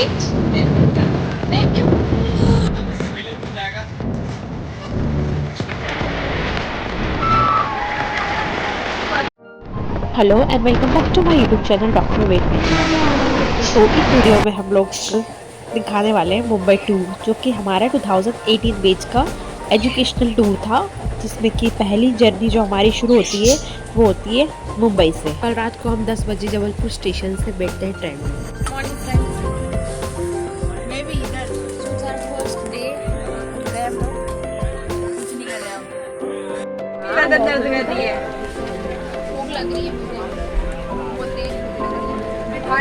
Wait. Thank you. Hello and welcome back to my YouTube channel doctor vet. तो इस video में हम लोग दिखाने वाले हैं मुंबई टूर, जो कि हमारा 2018 बैच का एजुकेशनल टूर था, जिसमें कि पहली जर्नी जो हमारी शुरू होती है वो होती है मुंबई से। कल रात को हम 10 बजे जबलपुर स्टेशन से बैठते हैं ट्रेन में।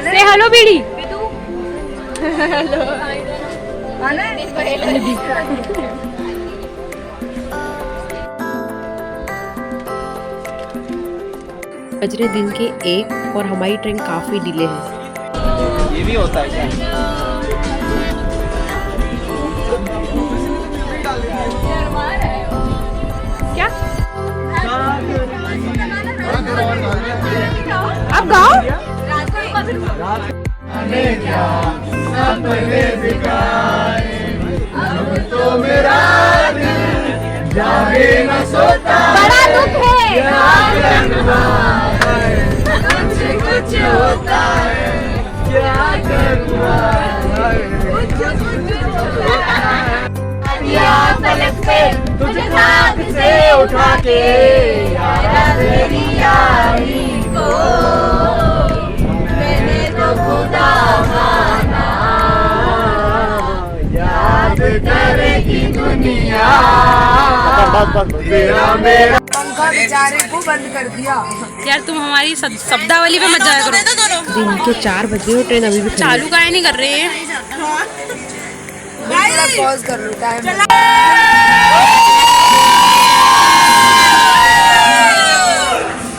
से हेलो बीड़ी। बज रहे दिन के 1 और हमारी ट्रेन काफी डिले है। ये भी होता है क्या? आप गाओ। बड़ा दुख है। कुछ होता है, क्या करूँगा? पलक पे तुझे साथ से उठा के तेरी यारी को मैंने तो खुदा माना, याद करेगी दुनिया। तेरा मेरा पंखा बेचारे को बंद कर दिया। यार तुम हमारी शब्दावली पे मत जाया करो। दिन के 4 बजे और ट्रेन अभी भी चालू काहे नहीं कर रहे हैं? पॉज कर लो टाइम।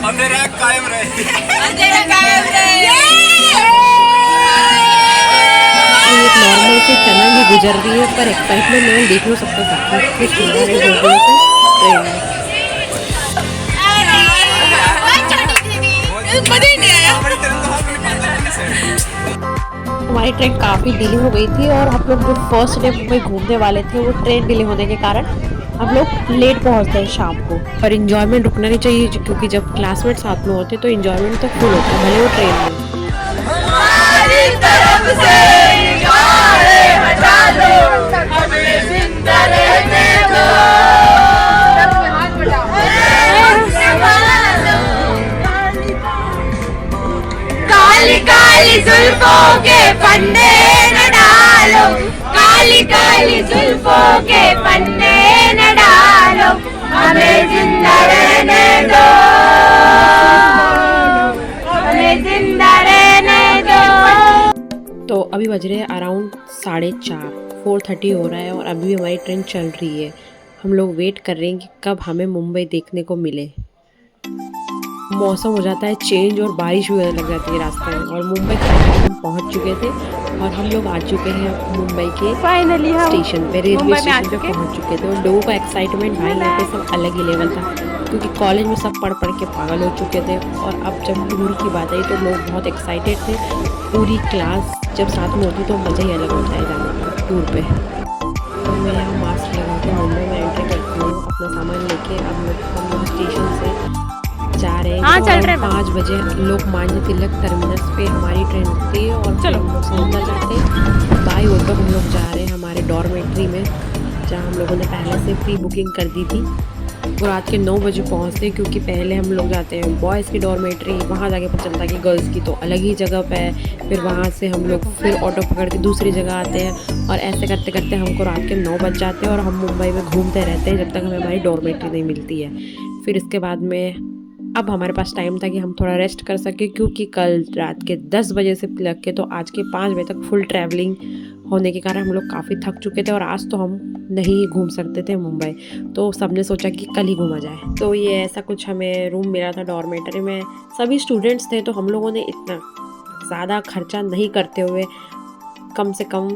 अंधेरा कायम रहे। अंधेरा कायम रहे। एक नॉर्मल से चलन भी गुजर रही है, पर एक्साइटमेंट लेवल देख लो सबका साथ में ट्रेन हमारी ट्रेन काफ़ी डिले हो गई थी और हम लोग जो फर्स्ट डे मुंबई घूमने वाले थे वो ट्रेन डिले होने के कारण हम लोग लेट पहुंचते हैं शाम को। और इंजॉयमेंट रुकना नहीं चाहिए, क्योंकि जब क्लासमेट साथ में होते तो इंजॉयमेंट तो फुल होता है, भले वो ट्रेन में। काली काली जुल्फों के पन्ने न डालो, काली काली जुल्फों के पन्ने न डालो, हमें जिंदा रहने दो, हमें जिंदा रहने दो। तो अभी बज रहे हैं अराउंड 4:30, 4:30 हो रहा है और अभी भी हमारी ट्रेन चल रही है। हम लोग वेट कर रहे हैं कि कब हमें मुंबई देखने को मिले। मौसम हो जाता है चेंज और बारिश भी होने लग जाती है रास्ते में, और मुंबई हम पहुंच चुके थे और हम लोग आ चुके हैं मुंबई के फाइनली स्टेशन पे, रेलवे स्टेशन पे पहुंच चुके थे। और लोगों का एक्साइटमेंट भाई यहाँ पे सब अलग ही लेवल था, क्योंकि कॉलेज में सब पढ़ के पागल हो चुके थे। और अब जब टूर की बात आई तो लोग बहुत एक्साइटेड थे। पूरी क्लास जब साथ में होती तो मज़ा ही अलग होता है जाने का टूर पे। तो मैं यहाँ मास्क लगा के मुंबई में एंट्री करती हूँ अपना सामान लेके। अब हम लोग स्टेशन से जा रहे हैं। हाँ, चल रहे हैं। 5 बजे लोकमान्य तिलक टर्मिनस पे हमारी ट्रेन रुकती है और चलो हम लोग से अंदर जाते हैं। बाई ओर हम लोग जा रहे हैं हमारे डॉर्मेट्री में, जहाँ हम लोगों ने पहले से प्री बुकिंग कर दी थी। वो रात के 9 बजे पहुँचते, क्योंकि पहले हम लोग जाते हैं बॉयज़ की डॉर्मेट्री, वहाँ जाके पता चलता है कि गर्ल्स की तो अलग ही जगह पे है। फिर वहाँ से हम लोग फिर ऑटो पकड़ के दूसरी जगह आते हैं, और ऐसे करते करते हमको रात के 9 बज जाते हैं और हम मुंबई में घूमते रहते हैं जब तक हमें हमारी डॉर्मेट्री नहीं मिलती है। फिर इसके बाद में अब हमारे पास टाइम था कि हम थोड़ा रेस्ट कर सके, क्योंकि कल रात के 10 बजे से लग के तो आज के 5 बजे तक फुल ट्रैवलिंग होने के कारण हम लोग काफ़ी थक चुके थे और आज तो हम नहीं घूम सकते थे मुंबई। तो सबने सोचा कि कल ही घूमा जाए। तो ये ऐसा कुछ हमें रूम मिला था डॉर्मेटरी में। सभी स्टूडेंट्स थे तो हम लोगों ने इतना ज़्यादा खर्चा नहीं करते हुए कम से कम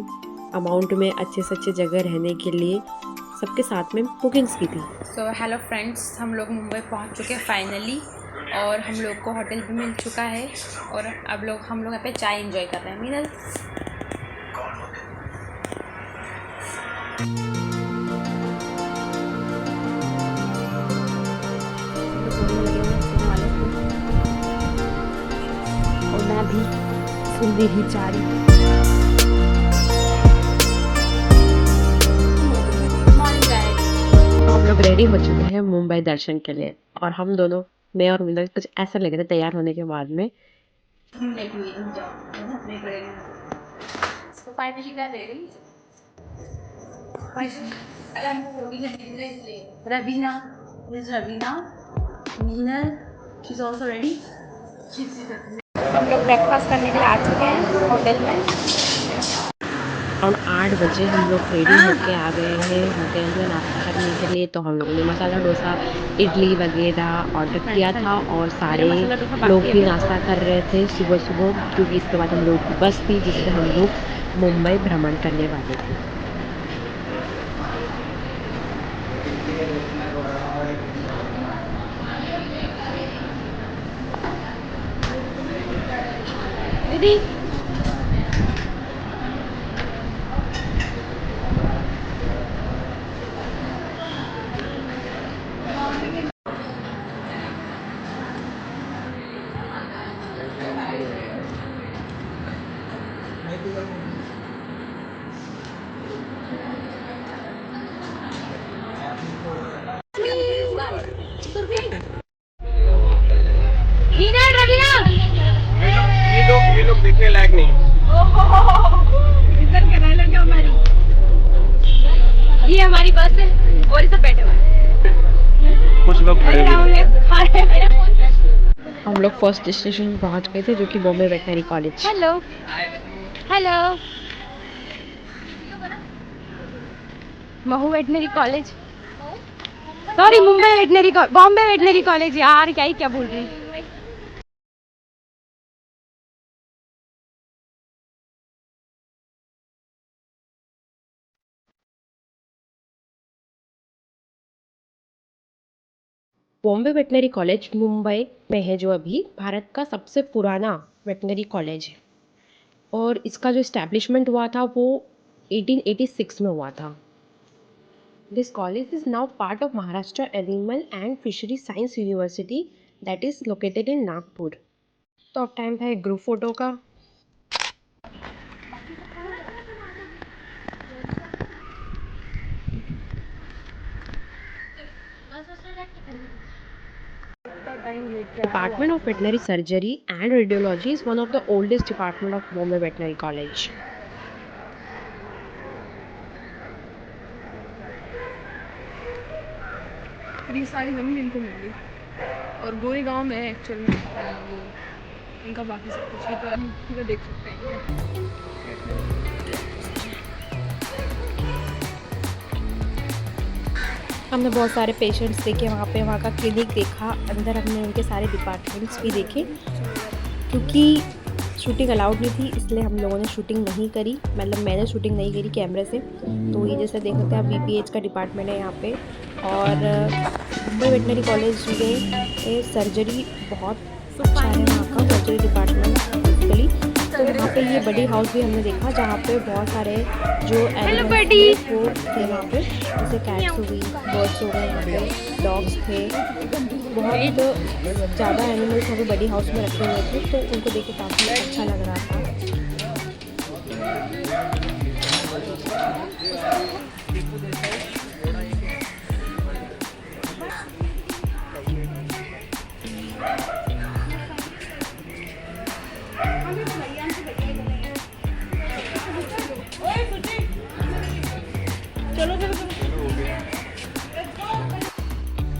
अमाउंट में अच्छे से अच्छे जगह रहने के लिए सबके साथ में बुकिंग्स की थी। सो हेलो फ्रेंड्स, हम लोग मुंबई पहुंच चुके हैं फाइनली, और हम लोग को होटल भी मिल चुका है और अब हम लोग यहाँ पे चाय एंजॉय कर रहे हैं। मीनल और मैं भी सुनती ही जा रही हूँ। हम लोग रेडी हो चुके हैं मुंबई दर्शन के लिए और हम दोनों, मैं और मिनल, कुछ ऐसा लग रहा है तैयार होने के बाद में। Ravina, this is Ravina. Meenal, she's also ready. हम लोग ब्रेकफास्ट करने के लिए आ चुके हैं होटल में। और 8 बजे हम लोग रेडी होके आ गए हैं होटल में नाश्ता करने के लिए। तो हम लोगों ने मसाला डोसा, इडली वगैरह ऑर्डर किया था और सारे लोग भी नाश्ता कर रहे थे सुबह सुबह, क्योंकि इसके बाद हम लोग की बस थी जिससे हम लोग मुंबई भ्रमण करने वाले थे। दीदी ये लोग देखने लायक नहीं। ये हमारी बस है और सब बैठे हुए हैं। कुछ लोग खड़े हैं। हम लोग फर्स्ट डेस्टिनेशन पहुंच गए थे जो कि Bombay veterinary college. Hello hello, Mhow veterinary college, sorry Mumbai veterinary, Bombay veterinary college. यार क्या बोल रही हूँ। बॉम्बे वेटनरी कॉलेज मुंबई में है, जो अभी भारत का सबसे पुराना वेटनरी कॉलेज है और इसका जो इस्टेब्लिशमेंट हुआ था वो 1886 में हुआ था। This college is now part of Maharashtra animal and fishery science university that is located in Nagpur. तो अब टाइम था एक ग्रुप फोटो का। Department of Veterinary Surgery and Radiology is one of the oldest department of Bombay Veterinary College. ये सारी ज़मीन इनको मिली और गोरी गांव में एक्चुअल में वो इनका बाकी सब कुछ है, तो हम पूरा देख सकते हैं। हमने बहुत सारे पेशेंट्स देखे वहाँ का क्लिनिक देखा, अंदर हमने उनके सारे डिपार्टमेंट्स भी देखे। क्योंकि शूटिंग अलाउड नहीं थी इसलिए हम लोगों ने शूटिंग नहीं करी, मतलब मैंने शूटिंग नहीं करी कैमरे से। तो ये जैसे देख सकते हैं आप, BPH का डिपार्टमेंट है यहाँ पे। और मुंबई वेटनरी कॉलेज में सर्जरी बहुत अच्छा है, वहाँ का सर्जरी डिपार्टमेंट बेसिकली। तो यहाँ पे ये बड़ी हाउस भी हमने देखा जहाँ पे बहुत सारे जो एनिमल्स वो थे वहाँ पे, जैसे कैट्स हो गई, बर्ड्स हो गए, यहाँ पे डॉग्स थे, बहुत ज़्यादा एनिमल्स वहाँ पे बड़ी हाउस में रखे हुए थे। तो उनको देख के काफ़ी अच्छा लग रहा था।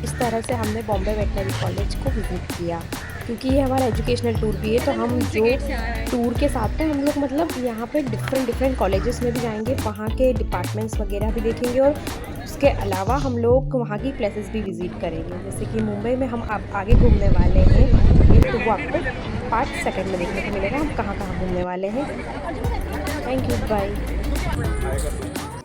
इस तरह से हमने बॉम्बे वेटनरी कॉलेज को विजिट किया। क्योंकि ये हमारा एजुकेशनल टूर भी है, तो हम जो टूर के साथ में हम लोग मतलब यहाँ पे डिफरेंट कॉलेजेस में भी जाएंगे, वहाँ के डिपार्टमेंट्स वगैरह भी देखेंगे और उसके अलावा हम लोग वहाँ की प्लेसेस भी विज़िट करेंगे। जैसे कि मुंबई में हम आप आगे घूमने वाले हैं, तो वो आपको पार्ट सेकंड में देखने को मिलेगा हम कहाँ घूमने वाले हैं। Thank you, bye.